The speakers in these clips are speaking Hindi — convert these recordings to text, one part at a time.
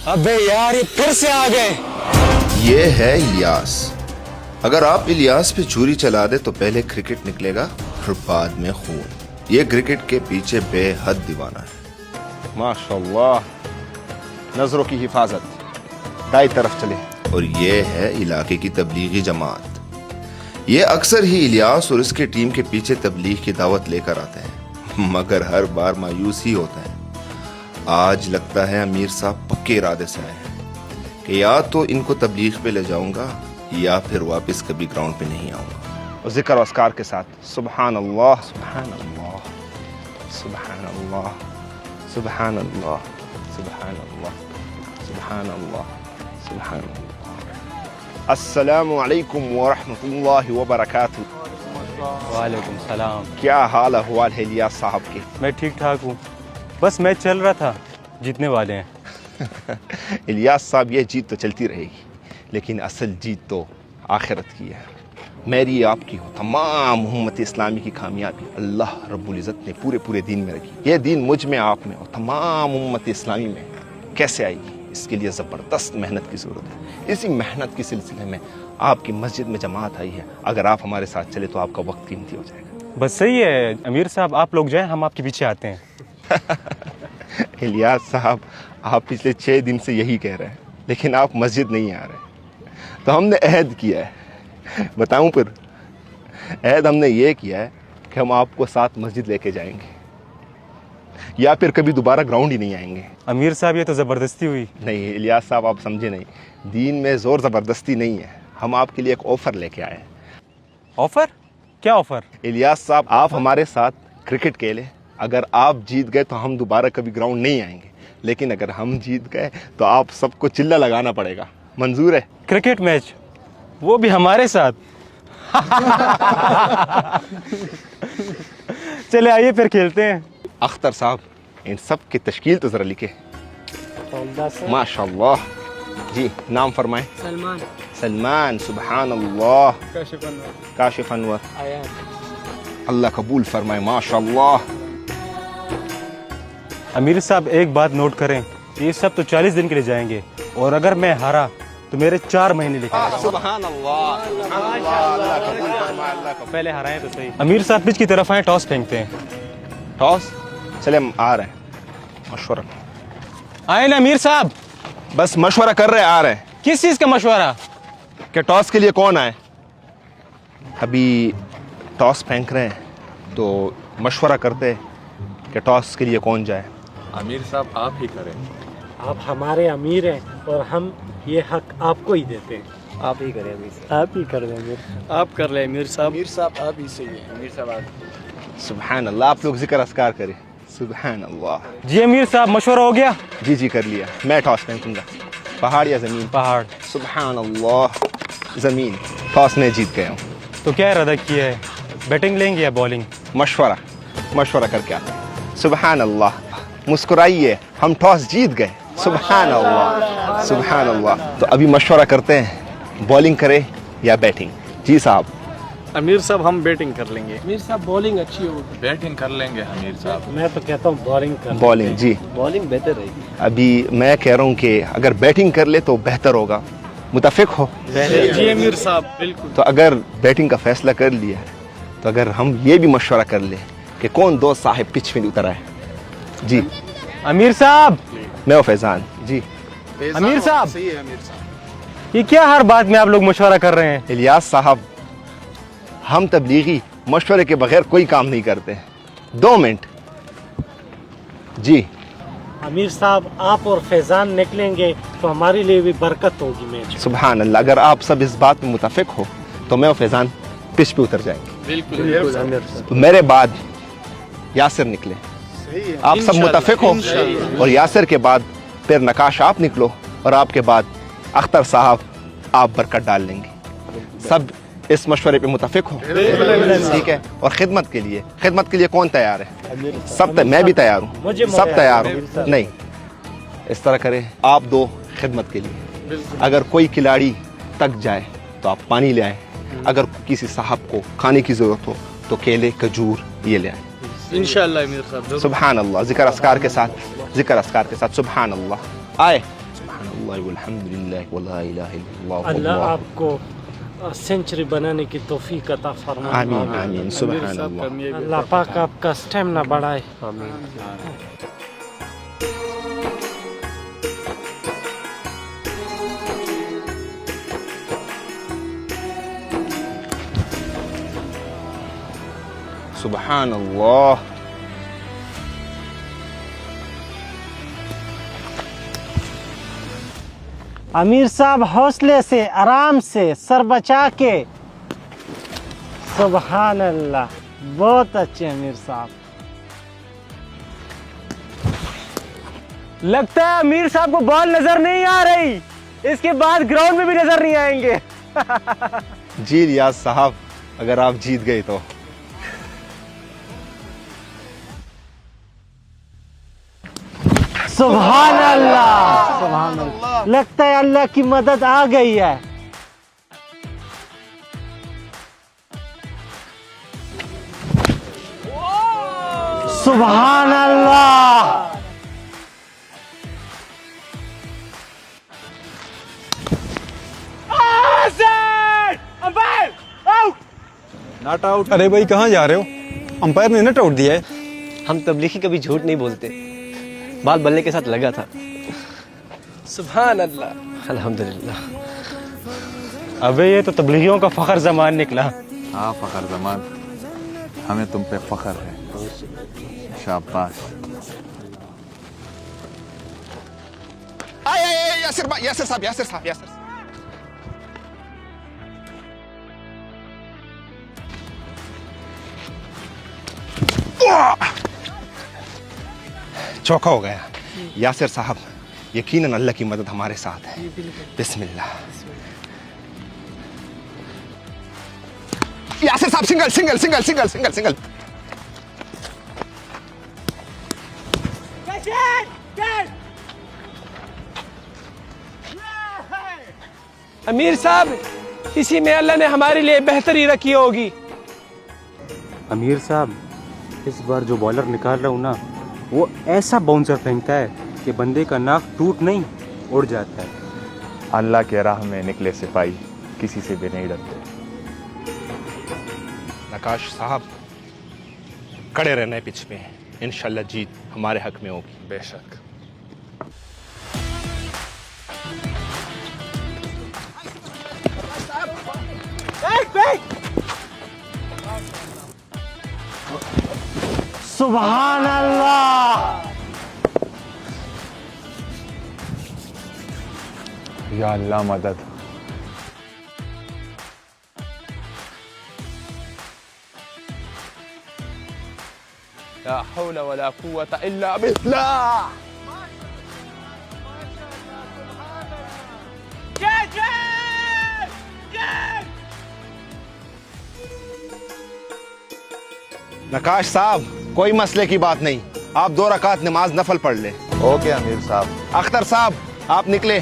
अबे यार, ये फिर से आ गए। ये है इलियास। अगर आप इलियास पे छुरी चला दे तो पहले क्रिकेट निकलेगा और बाद में खून। ये क्रिकेट के पीछे बेहद दीवाना है। माशाल्लाह, नजरों की हिफाजत, दाई तरफ चले। और ये है इलाके की तबलीगी जमात। ये अक्सर ही इलियास और इसके टीम के पीछे तबलीग की दावत लेकर आते हैं, मगर हर बार मायूस ही होते हैं। आज लगता है अमीर साहब पक्के इरादे से आए हैं कि या तो इनको तबलीग पे ले जाऊंगा या फिर वापस कभी ग्राउंड पे नहीं आऊंगा। और जिक्र अस्कार के साथ सुबहान अल्लाह, सुबहान अल्लाह, सुबहान अल्लाह, सुबहान अल्लाह, सुबहान अल्लाह, सुबहान अल्लाह, सुबहान अल्लाह। अस्सलामु अलैकुम व रहमतुल्लाहि व बरकातुहू। वालेकुम सलाम। क्या हाल अहवाल है इलियास साहब के? मैं ठीक ठाक हूँ, बस मैच चल रहा था, जीतने वाले हैं। इलियास साहब, ये जीत तो चलती रहेगी, लेकिन असल जीत तो आखिरत की है। मेरी आपकी हो, तमाम उम्मत इस्लामी की कामयाबी अल्लाह रब्बुल इज़्ज़त ने पूरे दीन में रखी। ये दीन मुझ में, आप में और तमाम उम्मत इस्लामी में कैसे आएगी, इसके लिए ज़बरदस्त मेहनत की ज़रूरत है। इसी मेहनत के सिलसिले में आपकी मस्जिद में जमात आई है। अगर आप हमारे साथ चले तो आपका वक्त कीमती हो जाएगा। बस सही है अमीर साहब, आप लोग जाएं, हम आपके पीछे आते हैं। इलियास साहब, आप पिछले 6 दिन से यही कह रहे हैं, लेकिन आप मस्जिद नहीं आ रहे। तो हमने अहद किया है, बताऊं फिर? अहद हमने ये किया है कि हम आपको साथ मस्जिद लेके जाएंगे, या फिर कभी दोबारा ग्राउंड ही नहीं आएंगे। अमीर साहब, ये तो ज़बरदस्ती हुई। नहीं इलियास साहब, आप समझे नहीं, दीन में ज़ोर ज़बरदस्ती नहीं है। हम आपके लिए एक ऑफ़र लेके आए हैं। ऑफर? क्या ऑफर? इलियास साहब, आप हमारे साथ क्रिकेट खेलें। अगर आप जीत गए तो हम दोबारा कभी ग्राउंड नहीं आएंगे, लेकिन अगर हम जीत गए तो आप सबको चिल्ला लगाना पड़ेगा। मंजूर है? क्रिकेट मैच, वो भी हमारे साथ? चले आइए फिर खेलते हैं। अख्तर साहब, इन सब की तश्कील तो ज़रा लिखे। माशाल्लाह जी, नाम फरमाएं। सलमान। सलमान, सुबहान अल्लाह, काशिफ अनवर, अल्लाह कबूल फरमाए। माशाल्लाह। अमीर साहब, एक बात नोट करें, ये सब तो 40 दिन के लिए जाएंगे, और अगर मैं हारा तो मेरे 4 महीने लिखे। सुबहान अल्लाह, अल्लाह कबूल फरमाए, अल्लाह कबूल। पहले हराएं तो सही। अमीर साहब, पिच की तरफ आए, टॉस फेंकते हैं। टॉस? चले, हम आ रहे हैं। मशवरा आए ना अमीर साहब। बस मशवरा कर रहे हैं, आ रहे हैं। किस चीज़ का मशवरा? कि टॉस के लिए कौन आए? अभी टॉस फेंक रहे हैं, तो मशवरा करते हैं कि टॉस के लिए कौन जाए। अमीर साहब, आप ही करें। आप हमारे अमीर हैं और हम ये हक आपको ही देते हैं। आप ही करें अमीर साहब। आप ही कर देंगे। आप कर ले अमीर साहब। अमीर साहब, आप ही सही है। अमीर साहब, आप। सुबहान अल्लाह, आप लोग जिक्र अस्कार करें। सुबहान अल्लाह। जी अमीर साहब, मशवरा हो गया? जी कर लिया। मैं टॉस फेंकूंगा। पहाड़ या ज़मीन? पहाड़। सुबहान अल्लाह, ज़मीन। टॉस में जीत गया हूँ। तो क्या इरादा किया है, बैटिंग लेंगे या बॉलिंग? मशवरा करके आते हैं। सुबहान अल्लाह, मुस्कुराइए, हम टॉस जीत गए। सुबहान अल्लाह, सुबहान अल्लाह। तो अभी मशवरा करते हैं, बॉलिंग करें या बैटिंग? जी साहब। अमीर साहब, हम बैटिंग कर लेंगे। अमीर साहब, बॉलिंग अच्छी होगी। बैटिंग कर लेंगे अमीर साहब। मैं तो कहता हूँ बॉलिंग कर। बॉलिंग? जी, बॉलिंग बेहतर रहेगी। अभी मैं कह रहा हूँ कि अगर बैटिंग कर ले तो बेहतर होगा। मुतफिक हो? जी अमीर साहब, बिल्कुल। तो अगर बैटिंग का फैसला कर लिया है, तो अगर हम ये भी मशवरा कर ले कि कौन दोस्त साहिब पिच में उतर आए। जी अमीर साहब। मैं फैजान। जी अमीर साहब, सही है अमीर साहब। ये क्या हर बात में आप लोग मशवरा कर रहे हैं? इलियास साहब, हम तबलीगी मशवरे के बगैर कोई काम नहीं करते। 2 मिनट। जी अमीर साहब, आप और फैजान निकलेंगे तो हमारे लिए भी बरकत होगी मैच। सुबहान अल्लाह, अगर आप सब इस बात में मुतफिक हो तो मैं और फैजान पिच पे उतर जाएंगे। बिल्कुल अमीर साहब। तो मेरे बाद यासिर निकले। आप सब मुतफिक हो? और यासिर के बाद फिर नकाश आप निकलो, और आपके बाद अख्तर साहब आप बरकत डाल लेंगे। सब इस मशवरे पे मुतफिक हो? ठीक है। और खिदमत के लिए कौन तैयार है? सब मैं भी तैयार हूँ, सब तैयार हो? नहीं, इस तरह करें, आप 2 खिदमत के लिए। अगर कोई खिलाड़ी तक जाए तो आप पानी ले आए। अगर किसी साहब को खाने की जरूरत हो तो केले, खजूर ये ले आए। इंशाअल्लाह अमीर साहब। सुबहान अल्लाह, जिक्र अस्कार के साथ सुबहान अल्लाह। आए। सुबहानल्लाह वल्हम्दुलिल्लाह वला इलाहा इल्लल्लाह अल्लाह वल्लाह आपको सेंचुरी बनाने की तौफीक अता फरमाए। आमीन आमीन सुबहानल्लाह। अल्लाह पाक आपका स्टेमिना बढ़ाए। सुबहानल्लाह। अमीर साहब हौसले से, आराम से, सर बचा के। सुभान अल्लाह, बहुत अच्छे अमीर साहब। लगता है अमीर साहब को बॉल नजर नहीं आ रही, इसके बाद ग्राउंड में भी नजर नहीं आएंगे। जी रियाज साहब, अगर आप जीत गए तो सुभान अल्लाह, सुभान अल्लाह। लगता है अल्लाह की मदद आ गई है। सुभान अल्लाह। Not out. अरे भाई कहाँ जा रहे हो? अंपायर ने नॉट आउट दिया है। हम तबलीगी कभी झूठ नहीं बोलते। बाल बल्ले के साथ लगा था। सुभान अल्लाह, अल्हम्दुलिल्लाह। अबे ये तो तबलीगियों का फखर जमान निकला। हाँ फ़खर जमान, हमें तुम पे फ़ख्र है। शाबाश। यासिर साहब, यासिर साहब, यासिर साहब। चौका हो गया। यासिर साहब, यकीनन अल्लाह की मदद हमारे साथ है। बिस्मिल्लाह। यासिर साहब, single single single single single single. अमीर साहब, इसी में अल्लाह ने हमारे लिए बेहतरी रखी होगी। अमीर साहब, इस बार जो बॉलर निकाल रहा हूँ ना, वो ऐसा बाउंसर फेंकता है कि बंदे का नाक टूट नहीं, उड़ जाता है। अल्लाह के राह में निकले सिपाही किसी से भी नहीं डरते। नकाश साहब, कड़े रहने पिच पे हैं। इंशाल्लाह जीत हमारे हक में होगी। बेशक। सुभान अल्लाह। या अल्लाह मदद। ला हौला वला कुव्वता इल्ला बिल्लाह। नकाश साहब, कोई मसले की बात नहीं, आप 2 रकात नमाज नफल पढ़ ले। ओके अमीर साहब। अख्तर साहब, आप निकले।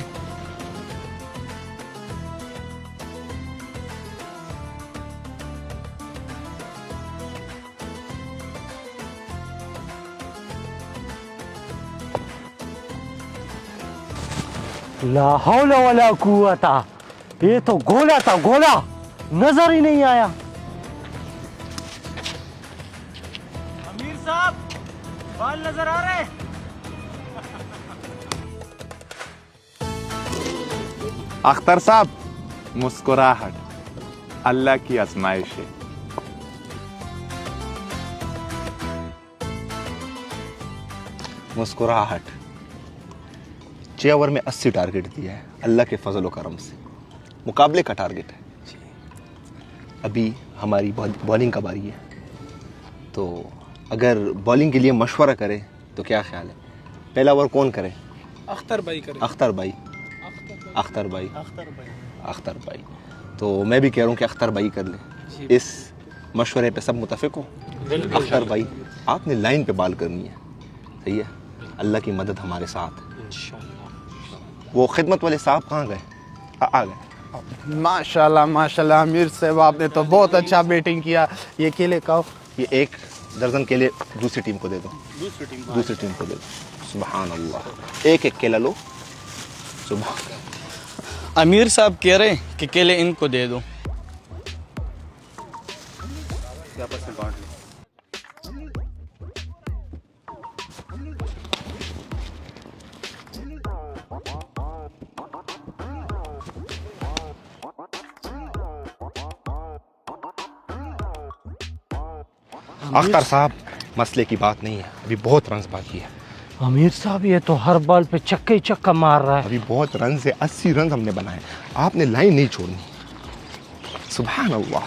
ला हौला वला कुव्वता। ये तो गोला था, गोला नजर ही नहीं आया। अमीर साहब, बाल नजर आ रहे हैं? अख्तर साहब, मुस्कुराहट अल्लाह की आजमाइश है। मुस्कुराहट। 6 ओवर में 80 टारगेट दिया है, अल्लाह के फजल व करम से। मुकाबले का टारगेट है। अभी हमारी बॉलिंग का बारी है, तो अगर बॉलिंग के लिए मशवरा करे तो क्या ख्याल है? पहला ओवर कौन करे? अख्तर भाई करे। अख्तर भाई। अख्तर भाई। अख्तर भाई। तो मैं भी कह रहा हूँ कि अख्तर भाई कर ले। इस मशवरे पे सब मुतफिक हो? अख्तर भाई, आपने लाइन पे बाल करनी है, सही है? अल्लाह की मदद हमारे साथ है। वो खिदमत वाले साहब कहाँ गए? आ गए। माशाल्लाह माशाल्लाह अमीर साहब, आपने तो बहुत अच्छा बैटिंग किया। ये केले खाओ। ये 1 दर्जन केले दूसरी टीम को दे दो। दूसरी टीम को दे दो। सुभान अल्लाह। 1-1 केला लो। सुबह अमीर साहब कह रहे कि केले इनको दे दो। अख्तर साहब, मसले की बात नहीं है, अभी बहुत रन बाकी है। अमीर साहब ये तो हर बॉल पे चक्का ही चक्का मार रहा है। अभी बहुत रन से 80 रन हमने बनाए, आपने लाइन नहीं छोड़नी। सुभान अल्लाह।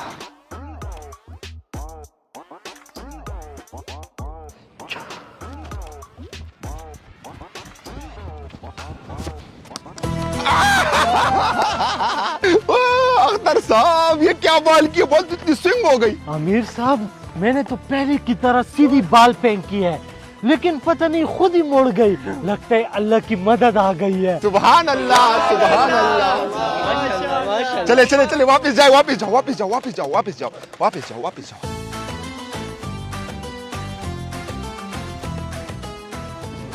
अख्तर साहब ये क्या बॉल की, बॉल इतनी स्विंग हो गई। अमीर साहब मैंने तो पहले की तरह सीधी बॉल फेंकी है, लेकिन पता नहीं खुद ही मुड़ गई। लगता है अल्लाह की मदद आ गई है। सुभान अल्लाह, सुभान अल्लाह। चले चले चले, वापस जाओ, वापस जाओ, वापस जाओ, वापस जाओ, वापस जाओ, वापस जाओ, वापस जाओ।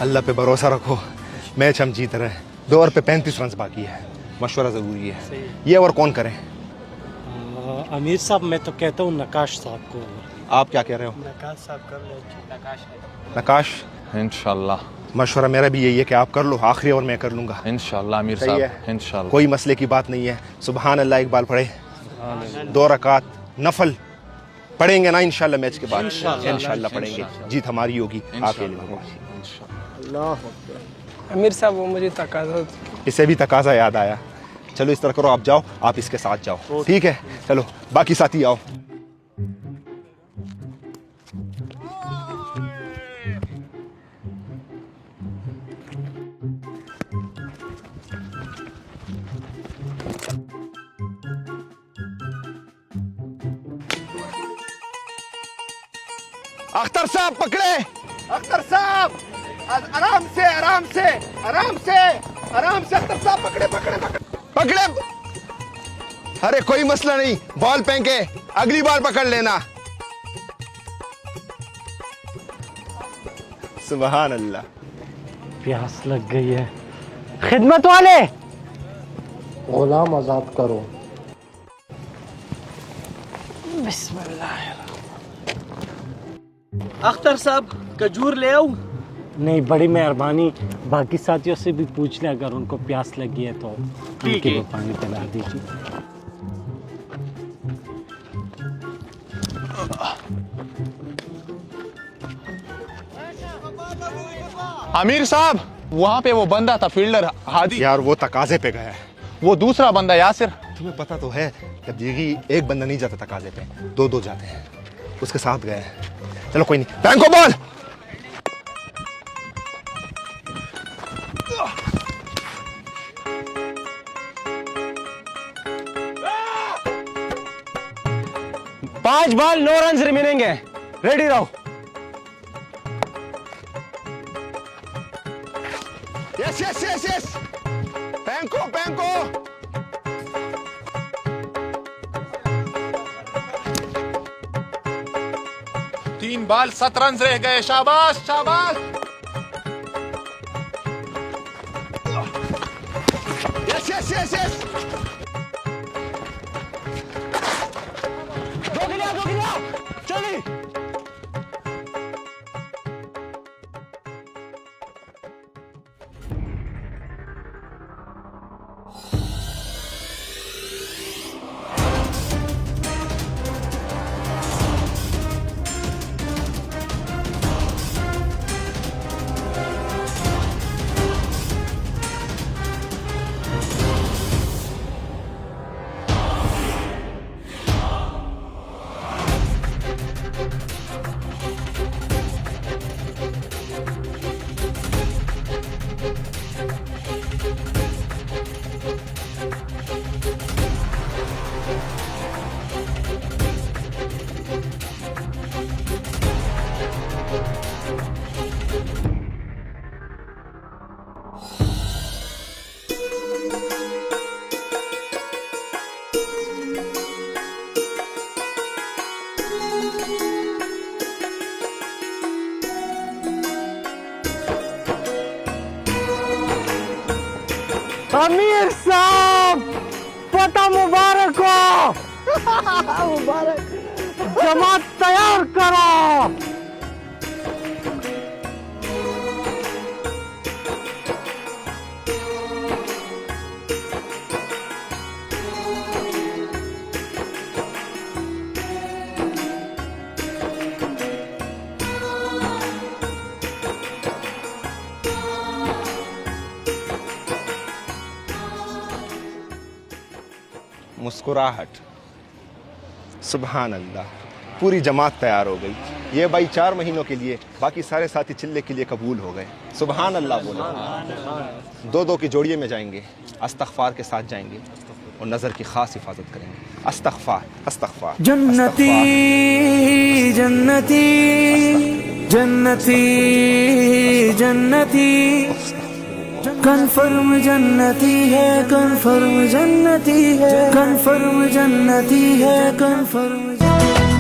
अल्लाह पे भरोसा रखो, मैच हम जीत रहे हैं। 2 ओवर पे 35 रन बाकी है, मशवरा जरूरी है। ये ओवर कौन करे? अमीर साहब मैं तो कहता हूँ नकाश साहब को। आप क्या कह रहे हो? नकाश साहब कर ले। नकाश, इंशाल्लाह मशवरा मेरा भी यही है कि आप कर लो, आखिरी ओवर मैं कर लूंगा। इंशाल्लाह अमीर सही है? साहब, इंशाल्लाह। कोई मसले की बात नहीं है। सुभान अल्लाह एक बाल पढ़े, 2 रकात नफल पढ़ेंगे ना इंशाल्लाह मैच के बाद। इंशाल्लाह पढ़ेंगे, जीत हमारी होगी, आपके लिए। अमीर साहब वो मुझे तकाजा, इसे भी तकाजा याद आया। चलो इस तरह करो, आप जाओ, आप इसके साथ जाओ, ठीक है? चलो बाकी साथी आओ। अख्तर साहब पकड़े, अख्तर साहब आराम से, आराम से, आराम से, आराम से। अख्तर साहब पकड़े, पकड़े, पकड़े, पकड़े। अरे कोई मसला नहीं, बॉल फेंके, अगली बार पकड़ लेना। सुभान अल्लाह। प्यास लग गई है। खिदमत वाले, गुलाम आजाद करो। बिस्मिल्लाह। अख्तर साहब खजूर ले आओ। नहीं, बड़ी मेहरबानी। बाकी साथियों से भी पूछ ले, अगर उनको प्यास लगी है तो ठीक है। पानी पिला दीजिए। अमीर साहब वहाँ पे वो बंदा था फील्डर हादी, यार वो तकाजे पे गया है। वो दूसरा बंदा यासिर। तुम्हें पता तो है कि दीगी एक बंदा नहीं जाता तकाजे पे, 2-2 जाते हैं। उसके साथ गए हैं। चलो कोई नहीं, बैंको बॉल। पांच बॉल 9 रन रिमेनिंग है, रेडी रहो। यस यस यस यस, बैंको बैंको। 3 बॉल 7 रन रह गए, शाबाश शाबाश। Yes yes yes yes. दो गिरा, चलिए। अमीर साहब पता मुबारक हो। मुबारक। जमात तैयार करो। मुस्कुराहट। सुभान अल्लाह, पूरी जमात तैयार हो गई। ये भाई 4 महीनों के लिए, बाकी सारे साथी चिल्ले के लिए कबूल हो गए। सुभान अल्लाह बोलो। 2-2 की जोड़िए में जाएंगे, अस्तगफार के साथ जाएंगे और नज़र की खास हिफाजत करेंगे। अस्तगफार अस्तगफार। जन्नती जन्नती जन्नती जन्नती कन्फर्म जन्नती है, कन्फर्म जन्नती है, कन्फर्म जन्नती है, कन्फर्म।